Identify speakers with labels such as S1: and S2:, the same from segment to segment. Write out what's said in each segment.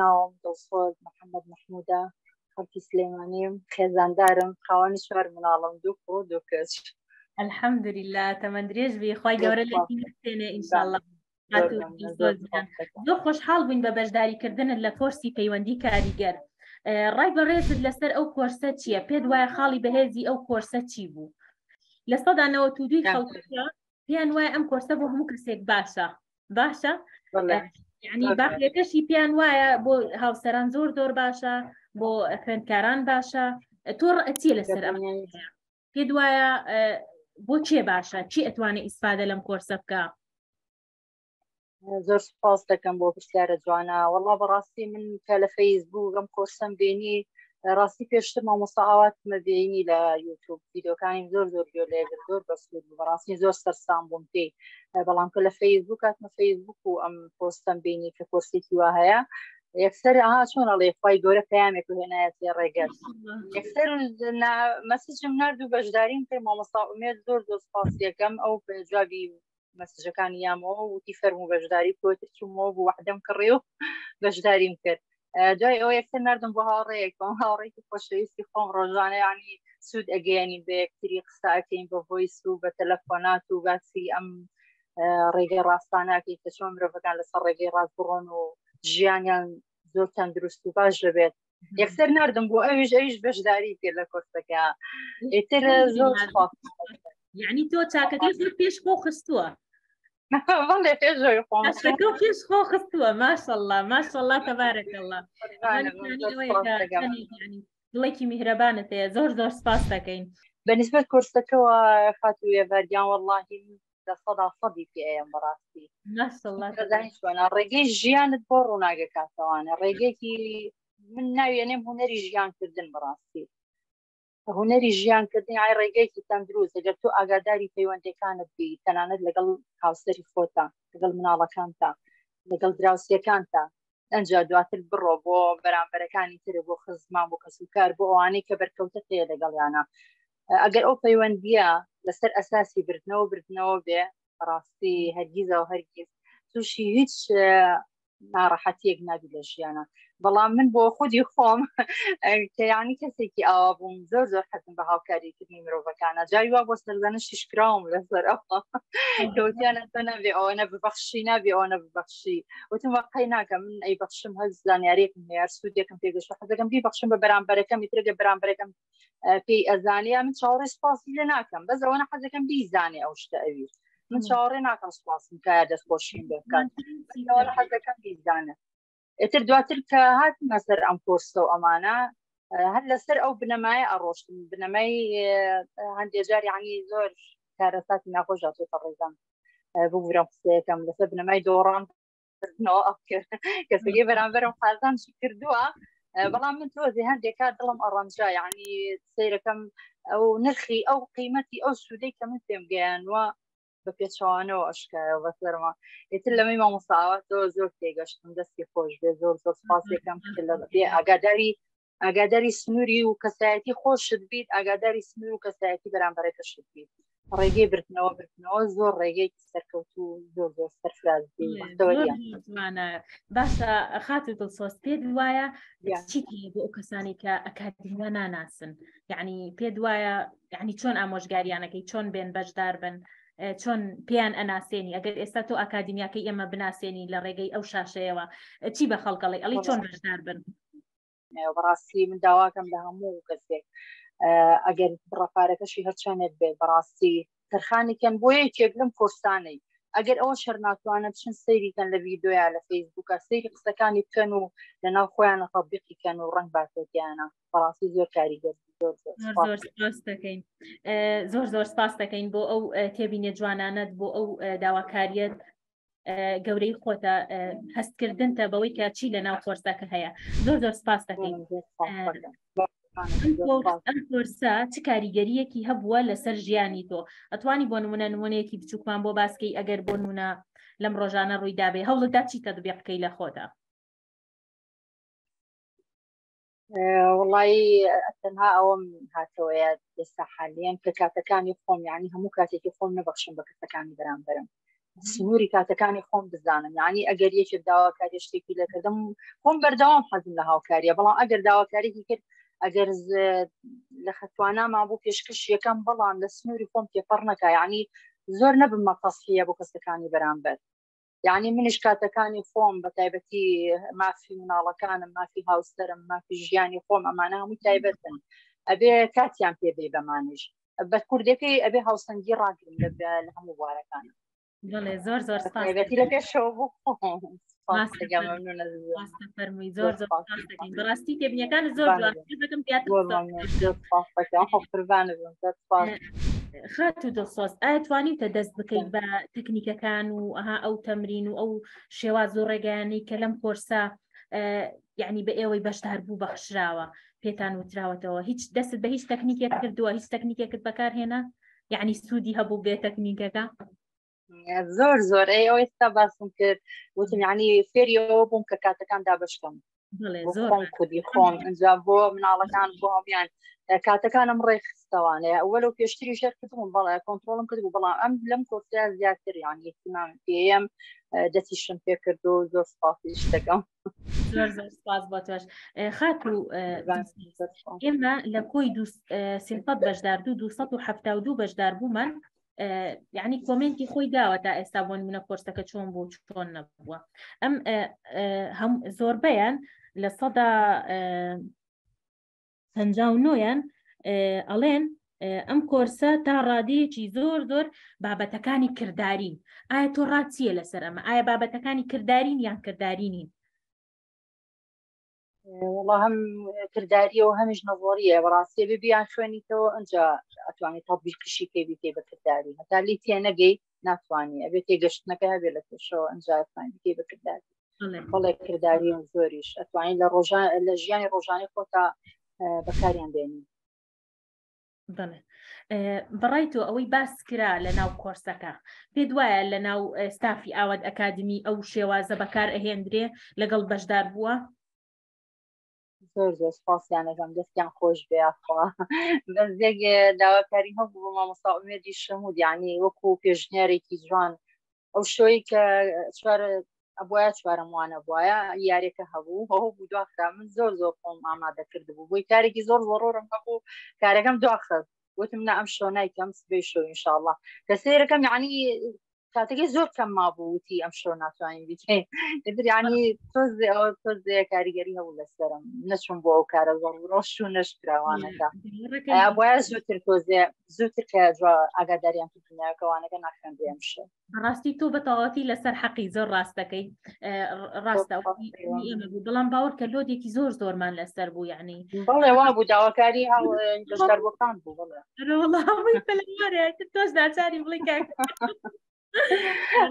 S1: ناوم دڵسۆز محەممەد محموودە خەڵکی سلێمانیم خێزاندارم خاوەنی شوار مناڵم دوو کەس
S2: الحەمدولله تەمەند درێژ بێ خی گەورە لێتی نستێنێ ئینشاءالله. زۆر خۆشحاڵ بووین بە بەشداریکردنت لە کۆرسی پەیوەندی کاریگەر. ڕای بەڕێزت لەسەر ئەو کۆرسە چییە؟ پێت وایە خاڵی بەهێزی ئەو کۆرسە چی بوو؟ لە 92 خەڵکیە پێیان وایە ئەم کۆرسە بۆ هەموو کەسێک باشە یعنی باخێکەشی پێیان وایە بۆ هاوسەران زۆر باشە، بۆ خوێندکاران باشە. تۆ ڕەتی لەسەر ئەم پێت وایە بۆ چێ باشە؟ چی ئەتوانێت ئیسفادە لەم کۆرسە بکە؟
S1: زۆر سپاس دەکەم بۆ پرسیارە جوانە. وەڵا بەڕاستی من کە لە فەیسبوک ئەم کۆرسەم بینی ڕاستی پێشتر مامۆستا ئاواتمە بینی لە یوتیوب ڤیدیۆکانی زۆر گوێ لێگر زۆر بەسوود بوو، بەڕاستی زۆر سەرسام بووم پێی، بەڵام کە لە فەیسبوک هاتمە فەیسبوک و ئەم پۆستەم بینی کە کۆرسێکی وا هەیە یەکسەر چۆن ئەڵێ خی گەورە پەیامێک هێنایەتی ڕێگەر یەکسەر مەسیجم نرد و بەشداریم پێ مامۆستا ئومێد زۆر سپاسیەکەم ئەو جوابی مەسجەکانی یامەوە وتی فەرموو بەشداری کۆتر چوومەوە بوو وحدەم کڕێ و بەشداریم کرد. دوای ئەو یەکسەر نردم بۆ هاوڕێیەکم هاوڕێکی خۆشەویستی خۆم ڕۆژانە ینی سوود ئەگەیانی بە یەکتری قساکەین بە ڤۆیس و بە تەلەفۆنات و باسی ئەم ڕێگەی ڕاستاناکەی کە چۆن مرۆڤەکان لەسەر ڕێگەی ڕاست بڕۆن و ژیانیان زۆر تەندروست و باش دەبێت. یەکسەر نردم بۆ ئەویش بەشداری کرد لە کۆرسەکە. ئێتر زۆر
S2: یعنی تۆ چاکەکەی زۆر پێش خۆ خستووە؟
S1: والله پێشەوەی خۆم
S2: پێش خۆ خستووە. ماشەڵڵا تەبارەکەڵڵا. دڵێکی میهرەبانت هەیە. زۆر سپاس دەکەین.
S1: بەنسبەت کۆرسەکەەوە خاتوویە ڤەردیان وەڵڵاهی لە 100% پێیان بەڕاستی ماشەڵڵا ڕێگەی ژیانت بۆ ڕووناگەکاتەوانە ڕێگەیەکی من ناوێنێم هوەری ژیانکردن بەڕاستی هوەری ژیانکردنی ئای ڕێگەیەکی تەندروست ئەگەر تۆ ئاگاداری پەیوەندەکانت بی تەنانەت لەگەڵ هاوسەری خۆتە لەگەڵ مناڵەکانتە لەگەڵ دراوسەکانتە ئەنجا دواتر بڕۆ بۆ بەرامبەرەکانی ترە بۆ خزمان بۆ کەسوکار بۆ ئەوانەی کە بەرکەوتە هەیە لەگەڵیانە ئەگەر ئەو پەیوەندیە لەسەر ئەساسی بردنەوە بێ ڕاستی هەرگیزەوە هەرگیز تووشی هیچ ناڕەحەتیەک نابی لە ژیانە. بەڵام من بۆ خودی خۆم کە یانی کەسێکی ئاوا بووم زۆر حەزم بە هاوکاریکردنی مرۆڤەکانە جای وا بۆ سەردانشیش کراوم لەسەر ئەوە کەوتیانە تۆ نەبێ ئەوەنە ببەخشی نابێ ئەوەنە ببەخشی وتم واقعی ناکەم من ئەی بەخشم هەز زانیارێکم هەیە سوودێکم پێگەشتە حەزەکەم بیبەخشم بە بەرامبەرەکەم میترگە بەرامبەرەکەم پێی ئەزانیا من چاوەڕێی سپاسی لێ ناکەم بەس ئەوەنە حەزەکەم بیزانێ ئەو شتە ئەوی من چاوەڕێ ناکەم سپاسم کار دەستخۆشیم بێ بکات حەزەکەم بیزانێ. ئێتر دواتر کە هاتمە سەر ئەم کۆرسە و ئەمانە هەر لەسەر ئەو بنەمایە ئەڕۆشتم بنەمای هەندێک جار یعنی زۆر کارەساتی ناخۆش هاتووەتە ڕێزان ببوورم قسەیەکەم لەسەر بنەمای دۆڕان کەسێکی بەرامبەرم قازانشی کردووە بەڵام من تۆزی هەندێک کار دڵم ئەڕەنجا یعنی سیرەکەم ئەو نرخی ئەو قیمەتی ئەو سوودەی کە من پێم گەیانوە بە پێچوانەوە ئەشکایە بەسەرما ئێتر لەمەی مامۆستاوات زۆر تێگەشتم دەستی خۆش بێ زۆر سپاسێکم بێ ئاگاداری سنووری و کەسایەتی خۆشت بیت ئاگاداری سنوور و کەسایەتی بەرامبەرەکەشت بیت ڕێگەی بردنەوە زۆر ڕێگەی سەرکەوت و زۆر سەرفراز
S2: بێمانە باشە. خاتو دڵسۆز پێت وایە چیتی بۆ ئەو کەسانی کە ئەکادمیە ناناسن یعنی پێت وایە یعنی چۆن ئامۆژگاریانەکەی چۆن بێن بەشدار بن چۆن پێیان ئەناسێنی ئەگەر ئێستا تۆ ئاکادمیاکەی ئێمە بناسێنی لە ڕێگەی ئەو شاشەیەوە چی بە خەڵکەڵی ئەڵی چۆن بەشدار بن؟
S1: بەڕاستی من داواکەم لە هەموو کەسێک ئەگەر ڕەپارەکەشی هەرچەنێت بێت بەڕاستی تەرخانێکیان بۆ یەکێک لەم کۆرسانەی ئەگەر ئەوە شەر ناتوانە بچن سەیریکەن لە ڤیدیۆیە لە فەیسبووکە سەیری قسەکانی بکەن و لەناو خۆیانە تەطبیقیکەن و ڕەنگ باتێتیانە بەڕاستی زۆر کاریگەر
S2: زۆر سپاس دەکەین بۆ ئەو تێبینێ جوانانت بۆ ئەو داواکاریت گەورەی خۆتە هەستکردنتە بەوەی کە چی لە ناو کۆرسەکە هەیە. زۆر سپاس دەکەین. ئەم کۆرسە چ کاریگەریەکی هەبووە لەسەر ژیانی تۆ؟ ئەتوانی بۆ نمونەیەکی بچووکمان بۆ باسکەی ئەگەر بۆ نمونە لەم ڕۆژانە ڕوویدابێ هەوڵدا چی تەطبیق بکەی لە خۆتە؟
S1: وڵی تەنها ئەوم هاتەوەیە ئێستا حالیان کە کاتەکانی خۆم یعنی هەموو کاتێکی خۆم نەبەخشم بە کەسەکانی بەرامبەرم سنووری کاتەکانی خۆم بزانم یعنی ئەگەر یەکێ داواکاری شتێکی لەکردم خۆم بەردەوام حەزم لە هاوکاریە بەڵام ئەگەر داواکارێکی کرد ئەگەر لە خەتوانامان بۆ پێشکەش یەکەم بەڵام لە سنووری خۆم تێپەڕ نەکا یعنی زۆر نەبمە تەسخیە بۆ کەسەکانی بەرامبەر یعنی منش کاتەکانی خۆم بە تایبەتی مافی مناڵەکانم مافی هاوسەرم مافی ژیانی خۆم ئەمانە هەمووی تایبەتن ئەبێ کاتیان پێبێ بەمانش بە کوردەکەی ئەبێ هاوسەنگی ڕاگرن لە هەموو بوارەکانم
S2: بڵێ زۆر زۆر
S1: تایبەتی لە پێشەوە بوو
S2: فەرمووی زۆر زۆر بەڕاستی تێبینیەکان زۆر خات و دڵسۆز ئایا توانیتە دەست بکەیت بە تەکنیکەکان و ئەها ئەو تەمرین و ئەو شێواز و ڕێگەیانەی کە لەم کۆرسە یعنی بە ئێوەی بەشدار بوو بەخشراوە پێتان وتراوەتەوە هیچ دەست بە هیچ تەکنیکێک کردووە هیچ تەکنیکێکت بەکارهێنا یعنی سوودی هەبوو بێ تەکنیکەکە
S1: زۆر زۆر ئەو ئێستا باسم کرد وتم یعنی فێریەوە بووم کە کاتەکان دابشکەم خۆم کودی خۆم ئەنجا بۆ مناڵەکان بۆ هەمیان کاتەکانم ڕێخستەوانەیە ئەوەلە و پێشتری شەر کردبووم بەڵێ کۆنتترۆلم کردبوو بەڵام ئەم لەم کۆرسیا زیاتر یانی احتیمام پێم دەستیشم پێ کرد و زۆر سپاسی شتەکەم
S2: زۆر زۆر سپاس بۆ تۆش خات و ئێمە لە کۆی سیلفەت بەشدار 272 بەشدار بوومان یعنی کۆمنتی خۆی داوە تا ئێستا بۆ نمونە کۆرسەکە چۆن بوو چۆن نەبووە ئەم هەم زۆربەیان لە سەدا 59یان ئەڵێن ئەم کۆرسە تا ڕادەیەکی زۆر زۆر بابەتەکانی کرددارین ئایا تۆ ڕاچیە لەسەر ئەمە ئایا بابەتەکانی کرددارین یان کرددارینین
S1: والله هەم کردداریە و هەمیش نەزۆریە بەڕاستی ببیان خوێنیتەوە ئەنجا ئەتوانێت تەطبیقیشی پێبیتێ بە کردداری هەتا لی تێ نەگەی ناتوانانی ئەبێت تێگەشتنەکە هەبێ لە پێشەوە ئەنجا ئەتوانیت بە کردداری بەڵێ کردداری و زۆریش ئەتوانین لە ژیانی ڕۆژانەی خۆتا بەکاریان بێنین
S2: بڵێ بەڕای تۆ ئەوەی باس کرا لە ناو کۆرسەکە پێ دوایە لە ناو ستافی ئاواد ئەکادمی ئەو شێوازە بەکار ئەهێنرێ لەگەڵ بەشدار بووە
S1: زۆر زۆر سپاسیانەکەم دەستیان خۆش بێخوا بەزێک داواکاری هەبوو بۆ مامۆستا ئومێدی شەمود یعنی وەکو پێشنیارێکی جوان ئەو شۆی کە ئەبواە چوارەم وانە بواە یاریەکە هەبوو هەوو بوو دواخرا من زۆر زۆر خۆم ئامادە کردبوو بۆی کارێکی زۆر زۆڕۆرم هەبوو کارەکەم دواخست وتم نە ئەم شۆ نایکەم سبەی شۆ ئینشاءالله کە سەیرەکەم یعنی کاتێکی زۆر کەم مابووتی ئەم شۆ ناتوانین بکەین یعنی تۆزێ کاریگەری هەبوو لەسەرم نەچوون بۆ ئەو کارە ڕۆژ و نەشکراوانەکە بۆیە زووتر تۆزێ زووتر کە ئاگاداریان دنیاکەوانەکە ناخێن بێم شە
S2: ڕاستی تۆ بەتەواتی لەسەر حەقی زۆر ڕاستەکەی ڕاستە بەڵام باوەڕ کە لۆدێکی زۆر زۆرمان لەسەر بوو یعنی
S1: بەڵێ وا بوو داواکاری هەڵدەربەکان بوو
S2: بڵێ تۆش ناچاری بڵێ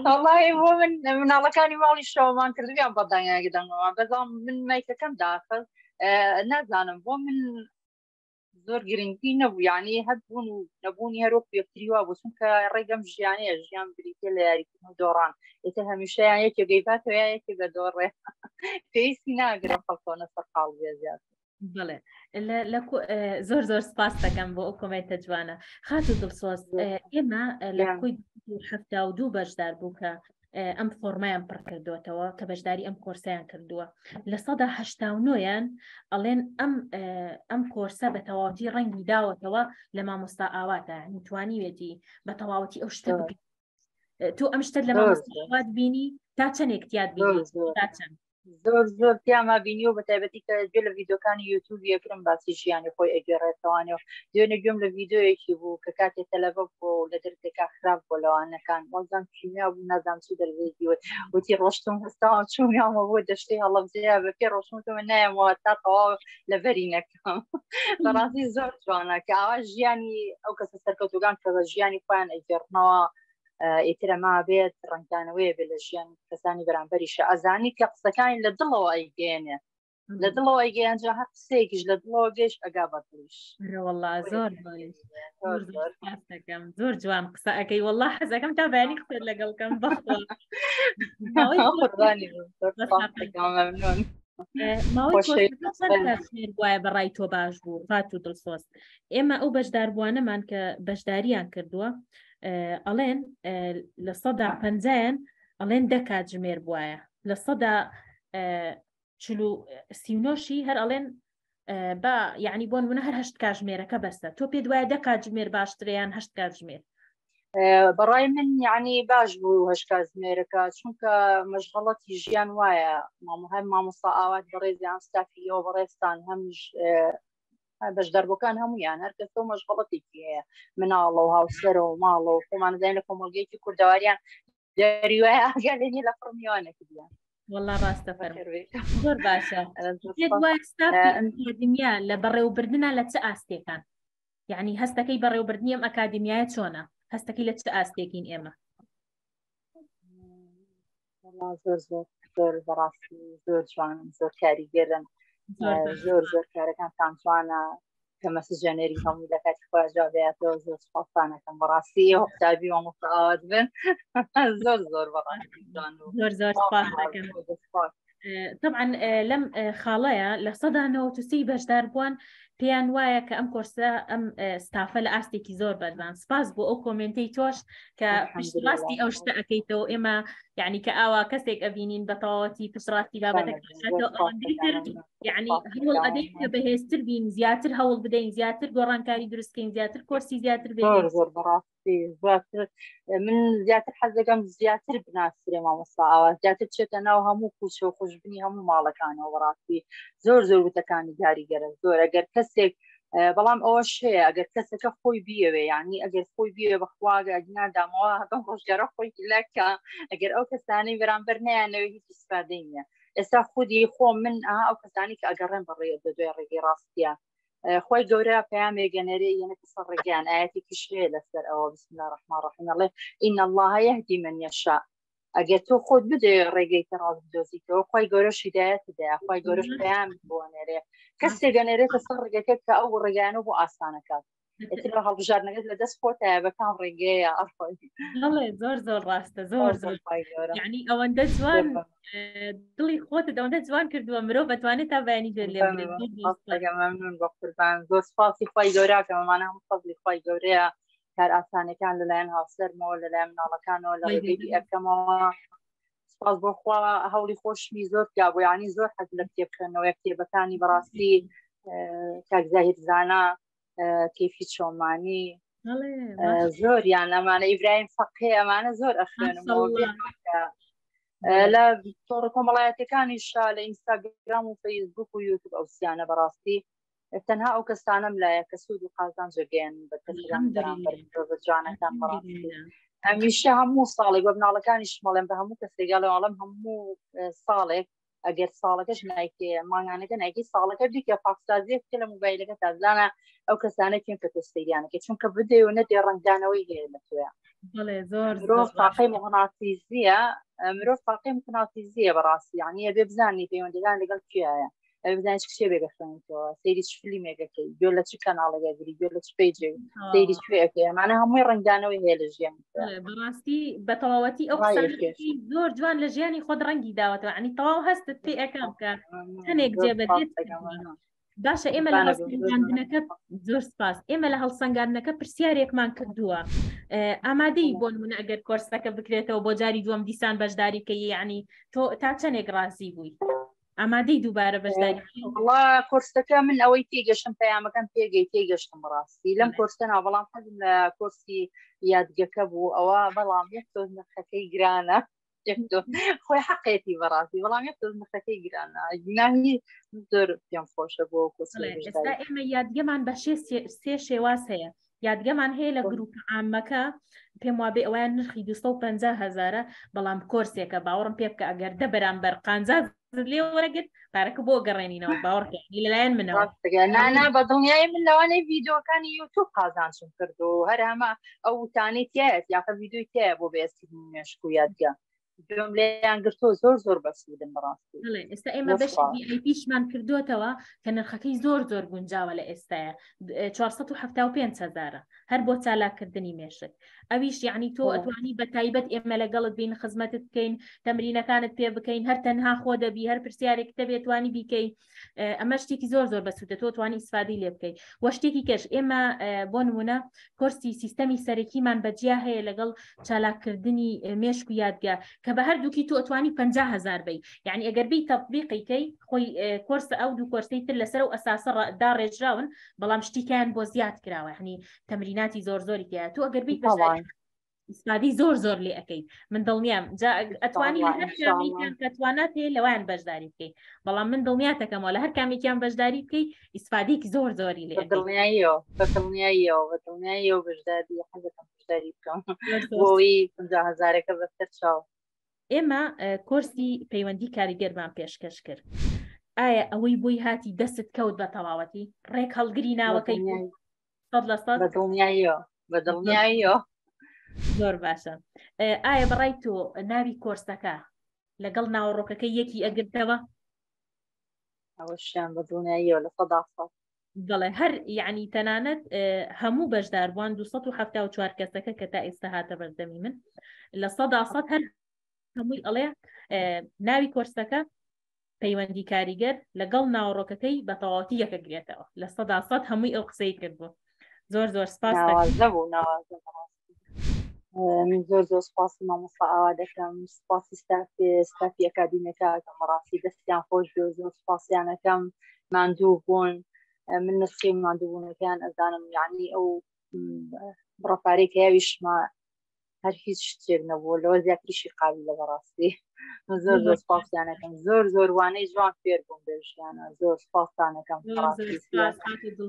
S1: والله بۆ من مناڵەکانی ماڵی شەومان کردویان بەدانیاگەدەنەوە بەزام من مایکەکەم داخل نازانم بۆ من زۆر گرنگی نەبوو یعنی هەبوون و نەبوونی هەرۆک یەکتریوا بوو چونکە ڕێگەم ژیانەیە ژیان بریتێ لە یاریکردن دۆڕان ئێتە هەمیشەیان یەکێ گەیباتەوە یەکێ بە دۆڕێ پێویستی ناگرم خەڵکۆنە سەرقاڵ بێ زیات
S2: بڵێ زۆر زۆر سپاس دەکەم بۆ ئەو کۆمنتە جوانە خات و دڵسۆز ئێمە لە کوی 72 بەشدار بوو کە ئەم فۆرمایان پڕ کردوێتەوە کە بەشداری ئەم کۆرسیان کردووە لە سەدا 89یان ئەڵێن ئەم کۆرسە بە تەواوەتی ڕەنگی داوەتەوە لە مامۆستا ئاواتە توانیوێتی بە تەواوەتی ئەو شتە بکەیت تۆ ئەم شتت لە مامۆستا ئاوات بینی تا چەندێک تیاد بینی تا چەند
S1: زۆر زۆر پیاما بینی و بە تایبەتی کە گوێ لە ڤیدۆکانی یوتیوب یەکرم باسی ژیانی خۆی ئەگەڕێتەوانەوە دوێنێ گوێم لە ڤیدۆیەکی بوو کە کاتێک تەلەڤە بوو لە دەرتێکا خراپ بۆ لەوانەکان وەزان کیمیا بوو نازام چی دەرێتی وتی ڕۆشتم هەستاوە چوونیامە بۆ دەشتەی هەڵەبجەیە بە پێ ڕۆشتمە نایەمەوە تا تەواو لە بەرینەکەم بەڕاستی زۆر جوانە کە ئاوا ژیانی ئەو کەسە سەرکەوتوگان کە بە ژیانی خۆیان ئەگەڕنەوە ئیترە ما بێت ڕنگدانەوەی بێ لە ژیان کەسانی بەرامبەریشە ئەزانی کە قسەکانی لە دڵەوە ئەیگەێنێ لە دڵەوە ئەیگەیانجا هەر قسەیەکیش لە دڵەوە گەیشت ئەگا بەدڵیش
S2: وەڵڵا زۆر زۆر جوان قسە ئەەکەی وەڵڵا حەزەکەم تا بەیانی قسەت لەگەڵکەم بەخۆ وایە بەڕای تۆ باش بوو ڕات و دڵسۆز ئێمە ئەو بەشدار بووانەمان کە بەشداریان کردووە ئەڵێن لە سەدا 50 ئەڵێن 10 کاتژمێر بواە لە سەدا 39 هەر ئەڵێن با یعنی بۆن منە هەر 8 کاتژمێرەکە بەستە تۆ پێ دوایە 10 کاتژمێر باشتریان 8 کاتژمێر
S1: بەڕای من یعنی باش بوو 8 کاتژمێرەکە چونکە مەشغەڵەتی ژیان وایە هەم مامۆستا ئاوات بەڕێزیان ستافیەوە بەڕێستان هەمیش بەش دەربەکان هەمویان هەر کەس تۆ مەشغەڵەتێکی هەیە مناڵە و هاوسەرە و ماڵە و خۆمان دەزانین لە کۆمەڵگەیەکی کوردەواریان دەریوای ئاگا لێنی لە فڕمیوانێکی دیان
S2: والله ڕاستە فەرمووی زۆر باشە ئەکادیمیا لە بەڕێوەبردنە لە چه ئاستێکان یعنی هەستەکەی بەڕێوەبردنی ئەم ئەکادیمیایە چۆنە هەستەکەی لە چه ئاستێکین ئێمە
S1: زۆر زۆر زۆر بەڕاستی زۆر جوانن زۆر کاریگەرن زۆر زۆر کارەکانتان جوانە کە مەسەجێنەری هەموو لە کاتی خۆیانجابێتەوە زۆر سپاسانەکەم بەڕاستی ئەو قوتابی مامۆستاوات بن زۆر زۆر بەڕاستی جوان
S2: زۆر زۆر سپاس دەکەم طبعا لەم خاڵەیە لە سەدا 93 بەشدار بوون پێیان وایە کە ئەم کۆرسە ئەم ستافە لە ئاستێکی زۆر بەردان سپاس بۆ ئەو کۆمنتی تۆش کە پشتڕاستی ئەو شتە ئەەکەیتەوە ئێمە یعنی کە ئاوا کەسێک ئەبینین بە تەواوەتی پشتڕاستی بابەتەکەتر یعنی هەوڵ ئەدەین کە بەهێزتر بین زیاتر هەوڵ بدەین زیاتر گۆڕانکاری دروستکەین زیاتر کۆرسی زیاتر بێت
S1: زۆر بەڕاستی زیاتر من زیاتر حەز دەکەم زیاتر بناسرێ مامۆستا ئاوا زیاتر چێتە ناو هەموو کوچە و خوشببنی هەموو ماڵەکانەوە بەڕاستی زۆر زۆر وتەکانی دیاریگەرە زۆر ئەگەر کەسێک بەڵام ئەوەش هەیە ئەگەر کەسەکە خۆی بیەوێ یعنی ئەگەر خۆی بیێ بەخواگە ئەگنادامەوە هەم ڕۆژگەرە خۆی لەکە ئەگەر ئەو کەسانەی بەرامبەر نیانەوە هیچ ئیسپادەی نییە ئێستا خودی خۆ من ئەو کەسانی کە ئەگەڕێن بەڕێ بەدوێ ڕێگەی ڕاستیە خۆی گەورە پەیامێگەنەرێ یەنە کەسە ڕێگەیان ئاەتێکی شوێ لەسەر ئەوە بسم الله الرحمن الرحیم ئەڵێ ئین الله یهدی من یشاء ئەگەر تۆ خۆت بدێ ڕێگەی کە ڕاست بدۆزیتەوە خۆی گەورە هیدایەت بدەیە خۆی گەورەش پەیام بۆنێرێ کەسێک گەنێرێتە سەر ڕێگەکە کە ئەو ڕێگەیانە بۆ ئاسانەکات ئێتر هەڵبژارنەکەت لە دەست خۆتایە بەکام ڕێگەیە
S2: ئەڵێ زۆر زۆر ڕاستە زۆر زۆر یعنی ئەوەندە جوان دڵی خۆتت ئەوەندە جوان کردووە مرۆڤ بەتوانێت تا بەیانی جێ لێ
S1: مەمنون بە قوربان زۆر سپاسی خۆی گەورە کە مەمانە هەموو فەزلی خۆی گەورەیە کار ئاسانەکان لەلایەن هاوسەرمەوە لەلایەن مناڵەکانەوە لە ڕێگەی ئەەکەمەوە سپاس بۆ خوا هەوڵی خۆشمی زۆر پیابوو یعنی زۆر حەز لە کتێبخێنەوە کتێبەکانی بەڕاستی کاک زاهیر زانا کەیفی چۆمانی زۆر یان ئەمانە ئیبراهیم فەقێ ئەمانە زۆر ئەخوێنمەوە لە تۆڕ کۆمەڵایەتەکانیشا لە ئینستاگرام و فەیسبوک و یوتیوب ئەوسیانە بەڕاستی تەنها ئەو کەسانم لایە کە سوود و قازان جێگەیان بە جوانەکان بەڕاستی هەمیشە هەموو ساڵێک بە مناڵەکانی شمەڵێن بە هەموو کەسێگەڵەوەڵم هەموو ساڵێک ئەگەر ساڵەکەش نایکێ مانگانەکە نایکی ساڵەکە دیکە پاکسازیەک لە مۆبایلەکە تازانە ئەو کەسانێکین کە تۆستەیرانەکە چونکە بدێ و نەدێ ڕنگدانەوەی هەیە لە توێ مرۆڤ فاقەی مغناطیزیە مرۆڤ فاقەی مغناطیزیە بەڕاستی یعنی ئەبێ بزانانی پەیوەندیدان لەگەڵ کێیە بزانین چ کتێبێک بخوێنیتەوە سەیری چ فیلمێکەکەی گوێ لە چ کەناڵێکە گری گوێ لە چ پێیجێ سەیری کوێەکەی ئەمانە هەمووی ڕنگدانەوەی هەیە لە ژیان
S2: بەڕاستی بە تەواوەتی ئەو زۆر جوان لە ژیانی خۆت ڕەنگی داوەتەوە عنی تەواو هەستت پێ ئەەکەم کە هەنێک جێبەدێت باشە ئێمە لە هەڵسەنگاندنەکە زۆر سپاس ئێمە لە هەڵسەنگاندنەکە پرسیارێکمان کردووە ئامادەی بۆ نمونە ئەگەر کۆرسەکە بکرێتەوە بۆ جاری دووەم دیسان بەشداری کە یعنی تۆ تا چەندێک ڕازی بووی ئامادەی دووبارە بەشداری
S1: کۆرسەکە من ئەوەی تێگەشتم پەیامەکەم پێگەی تێگەشتم ڕاستی لەم کۆرسە ناو بەڵام حەزم لە کۆرسی یادگەکە بوو ئەوە بەڵام یەک تۆ نرخەکەی گرانە خۆی حەقێتی بەڕاستی بەڵام یەک تۆ نرخەکەی گرانە گناهی زۆر پێم خۆشە بۆ
S2: ئێستا ئێمە یادگەمان بە سێ شێواز هەیە یادگەمان هەیە لە گروپ عامەکە پێم وابێ ئەویان نرخی 250,000 بەڵام کۆرسێکە باوەڕم پێ بکە ئەگەر دە بەرامبەر قانزا لێ وەرەگرت پارەکە بۆ گەڕێنینەوە باوەڕکەنی لەلایەن منەوە
S1: نانا بە دڵنیای من لەوانەی ڤیدیۆکانی یوتیوب قازانچم کردو هەر هەمە ئەو وتانەی تایەت یاخە ڤیدیۆی تایە بۆ بێستی مێشک و یادگە جملەیان گرتۆ زۆر بەسوودن بەڕاستی.
S2: ئێستا ئێمە بەش VIPشمان کردوتەوە کە نرخەکەی زۆر گونجاوە لە ئێستاە 475,000 هەر بۆ چالاکردنی مێشک. ئەویش یعنی تۆ ئەتوانی بە تایبەت ئێمە لەگەڵت بین خزمەتت بکەین تەمرینەکانت پێ بکەین هەر تەنها خۆ دەبی هەر پرسیارێک دەبێت توانی بیکەی ئەمە شتێکی زۆر بەسوودە تۆ توانی ئیسفادەی لێ بکەیت. وە شتێکی کەش ئێمە بۆ نمونە کۆرسی سیستەمی سەرەکیمان بەجیا هەیە لەگەڵ چالاکردنی مێشک و یادگار کە بە هەردووکی تۆ ئەتوانی 50,000 بی یعنی ئەگەر بی تەطبیقیکەی خۆی کۆرس ئەو دوو کۆرسەی تر لەسەر و ئەساسە داڕێژراون بەڵام شتیکیان بۆ زیاد کراوە یعنی تەمریناتی زۆری تیا تۆ ئەگەر بی ئیسفادەی زۆر لێ ئەەکەی من دڵنیام ئەتوانی هەر کامیان کە توانات هەیە لەوایان بەشداری بکەیت بەڵام من دڵنیاتەکەمەوە لە هەر کامێکیان بەشداری بکەیت ئیسفادێکی زۆری لێ
S1: دڵنیاییەوە بەشداری حەزەکەم بەشداری بکەم بۆی 50,000ەکە بەسەر چاو.
S2: ئێمە کۆرسی پەیوەندی کاریگەرمان پێشکەش کرد. ئایا ئەوەی بۆی هاتی دەست کەوت بە تەواوەتی ڕێک هەڵگری ناوەکەی 100%
S1: بەدڵنیاییەوە
S2: زۆر باشە. ئایا بەڕای تۆ ناوی کۆرسەکە لەگەڵ ناوەڕۆکەکەی یەکی ئەگرتەوە؟
S1: ئەوەشیان بەدڵنیاییەوە لە 100%.
S2: بەڵێ هەر یعنی تەنانەت هەموو بەشداربووان 274 کەسەکە کە تا ئێستا هاتە بەردەمی من لە 100% هەر هەمووی ئەڵێ ناوی کۆرسەکە پەیوەندی کاریگەر لەگەڵ ناوەڕۆکەکەی بە تەواوەتی یەکەگرێتەوە لە 100% هەمووی ئەو قسەی کردبوو. زۆر سپاس
S1: من زۆر سپاسی مامۆستا ئاوا دەکەم سپاسی ستافی ئەکادیمیەکە کە بەڕاستی دەستیان خۆش بێ زۆر سپاسیانەکەم ماندوو بوون من نسخی ماندووبوونەکەیان ئەزانم یعنی ئەو بڕەپارێک هەیەویشمە هەر هیچ شتێک نەبوو لەوە زیاتریشی قابل لە بەڕاستی زۆر سپاسیانەکەم زۆر وانەی جوان فێر بووم بێژیانە زۆر سپاسانەکەم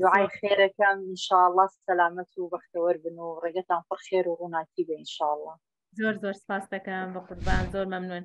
S1: دوعای خێرەکەم ئینشاءالله سەلامەت و بەختەوەر بن و ڕێگەتان پڕ خێر و ڕووناکی بێ ئینشاءالله.
S2: زۆر سپاس دەکەم بە قوربان زۆر مەمنون.